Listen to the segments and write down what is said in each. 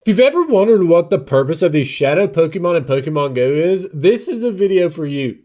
If you've ever wondered what the purpose of these shadow Pokemon in Pokemon Go is, this is a video for you.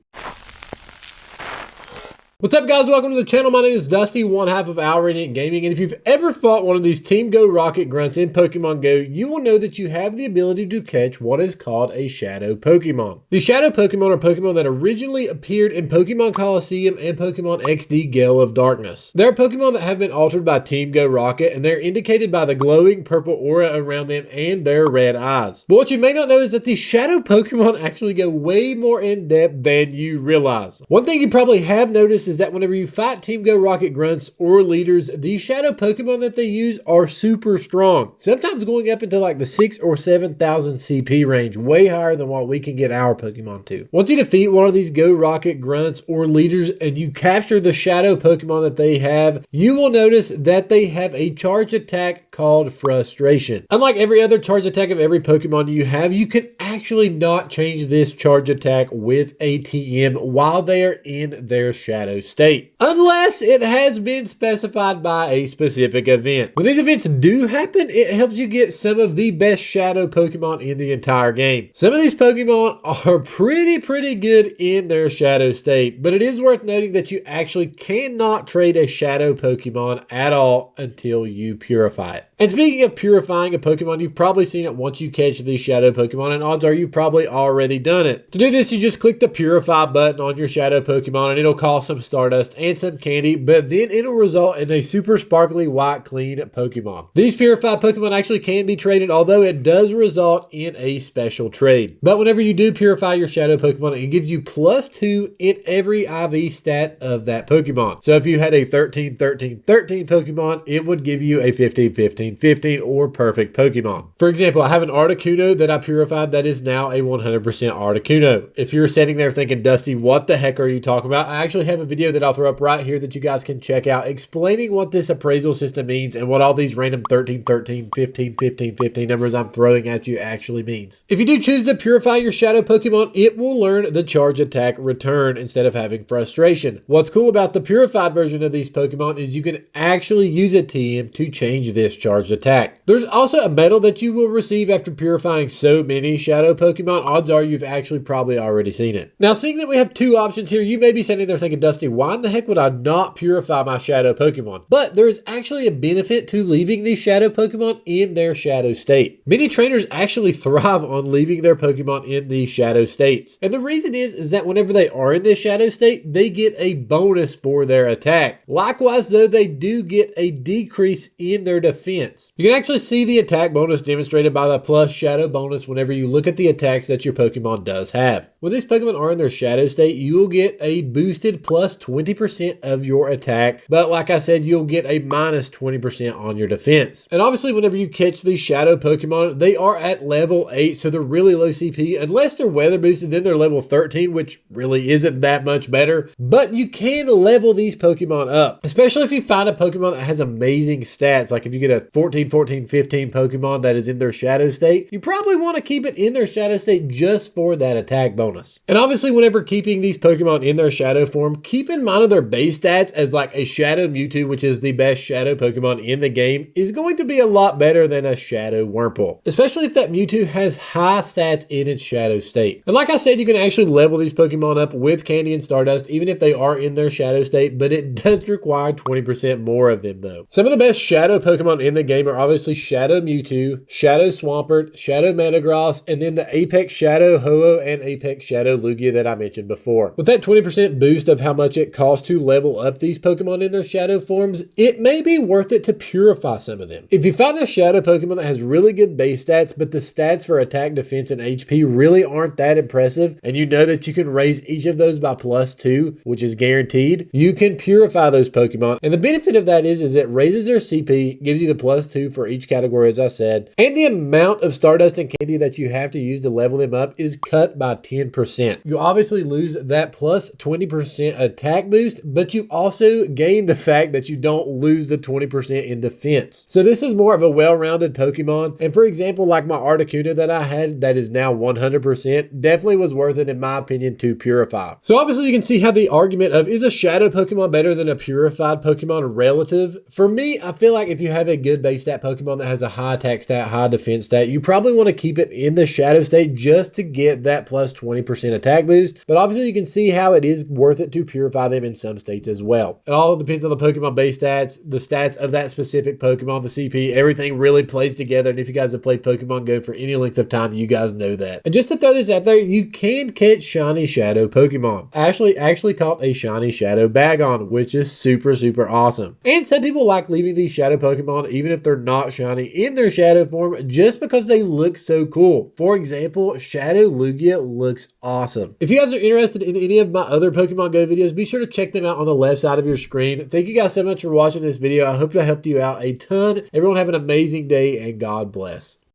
What's up, guys? Welcome to the channel. My name is Dusty, one half of Our Radiant Gaming, and if you've ever fought one of these Team Go Rocket grunts in Pokemon Go, you will know that you have the ability to catch what is called a Shadow Pokemon. The Shadow Pokemon are Pokemon that originally appeared in Pokemon Coliseum and Pokemon XD Gale of Darkness. They're Pokemon that have been altered by Team Go Rocket, and they're indicated by the glowing purple aura around them and their red eyes. But what you may not know is that these Shadow Pokemon actually go way more in depth than you realize. One thing you probably have noticed is that whenever you fight Team Go Rocket grunts or leaders, these shadow Pokemon that they use are super strong, sometimes going up into like the 6,000 or 7,000 CP range, way higher than what we can get our Pokemon to. Once you defeat one of these Go Rocket grunts or leaders and you capture the shadow Pokemon that they have, you will notice that they have a charge attack called Frustration. Unlike every other charge attack of every Pokemon you have, you can actually not change this charge attack with a TM while they are in their shadow state, unless it has been specified by a specific event. When these events do happen, it helps you get some of the best shadow Pokemon in the entire game. Some of these Pokemon are pretty good in their shadow state, but it is worth noting that you actually cannot trade a shadow Pokemon at all until you purify it. And speaking of purifying a Pokemon, you've probably seen it once you catch these shadow Pokemon, and odds are you've probably already done it. To do this, you just click the Purify button on your shadow Pokemon, and it'll cost some Stardust and some candy, but then it'll result in a super sparkly white clean Pokemon. These purified Pokemon actually can be traded, although it does result in a special trade. But whenever you do purify your shadow Pokemon, it gives you +2 in every IV stat of that Pokemon. So if you had a 13-13-13 Pokemon, it would give you a 15-15-15 or perfect Pokemon. For example, I have an Articuno that I purified that is now a 100% Articuno. If you're sitting there thinking, Dusty, what the heck are you talking about? I actually have a video that I'll throw up right here that you guys can check out explaining what this appraisal system means and what all these random 13-13, 15-15-15 numbers I'm throwing at you actually means. If you do choose to purify your shadow Pokemon, it will learn the charge attack return instead of having frustration. What's cool about the purified version of these Pokemon is you can actually use a TM to change this charge attack. There's also a medal that you will receive after purifying so many shadow Pokemon. Odds are you've actually probably already seen it. Now, seeing that we have two options here, you may be sitting there thinking, Dusty, why in the heck would I not purify my shadow Pokemon? But there is actually a benefit to leaving these shadow Pokemon in their shadow state. Many trainers actually thrive on leaving their Pokemon in these shadow states. And the reason is that whenever they are in this shadow state, they get a bonus for their attack. Likewise, though, they do get a decrease in their defense. You can actually see the attack bonus demonstrated by the plus shadow bonus whenever you look at the attacks that your Pokemon does have. When these Pokemon are in their shadow state, you will get a boosted plus 20% of your attack, but like I said, you'll get a minus 20% on your defense. And obviously, whenever you catch these shadow Pokemon, they are at level 8, so they're really low CP. Unless they're weather boosted, then they're level 13, which really isn't that much better. But you can level these Pokemon up, especially if you find a Pokemon that has amazing stats. Like if you get a 14, 14, 15 Pokemon that is in their shadow state, you probably want to keep it in their shadow state just for that attack bonus. And obviously, whenever keeping these Pokemon in their shadow form, keep in mind of their base stats, as like a Shadow Mewtwo, which is the best shadow Pokemon in the game, is going to be a lot better than a Shadow Wurmple, especially if that Mewtwo has high stats in its shadow state. And like I said, you can actually level these Pokemon up with candy and Stardust, even if they are in their shadow state, but it does require 20% more of them though. Some of the best shadow Pokemon in the game are obviously Shadow Mewtwo, Shadow Swampert, Shadow Metagross, and then the Apex Shadow Ho-Oh and Apex Shadow Lugia that I mentioned before. With that 20% boost of how much it costs to level up these Pokemon in their shadow forms, it may be worth it to purify some of them. If you find a shadow Pokemon that has really good base stats, but the stats for attack, defense, and HP really aren't that impressive, and you know that you can raise each of those by +2, which is guaranteed, you can purify those Pokemon. And the benefit of that is it raises their CP, gives you the +2 for each category, as I said, and the amount of Stardust and candy that you have to use to level them up is cut by 10%. You obviously lose that plus 20% attack boost, but you also gain the fact that you don't lose the 20% in defense. So this is more of a well-rounded Pokemon. And for example, like my Articuno that I had that is now 100%, definitely was worth it in my opinion to purify. So obviously you can see how the argument of is a shadow Pokemon better than a purified Pokemon relative? For me, I feel like if you have a good base stat Pokemon that has a high attack stat, high defense stat, you probably want to keep it in the Shadow state just to get that plus 20% attack boost. But obviously you can see how it is worth it to purify them in some states as well. It all depends on the Pokemon base stats, the stats of that specific Pokemon, the CP, everything really plays together. And if you guys have played Pokemon Go for any length of time, you guys know that. And just to throw this out there, you can catch shiny Shadow Pokemon. Ashley actually caught a shiny Shadow Bagon, which is super, super awesome. And some people like leaving these Shadow Pokemon, even if they're not shiny, in their Shadow form just because they look so cool. For example, Shadow Lugia looks awesome. If you guys are interested in any of my other Pokemon Go videos, be sure to check them out on the left side of your screen. Thank you guys so much for watching this video. I hope that helped you out a ton. Everyone have an amazing day and God bless.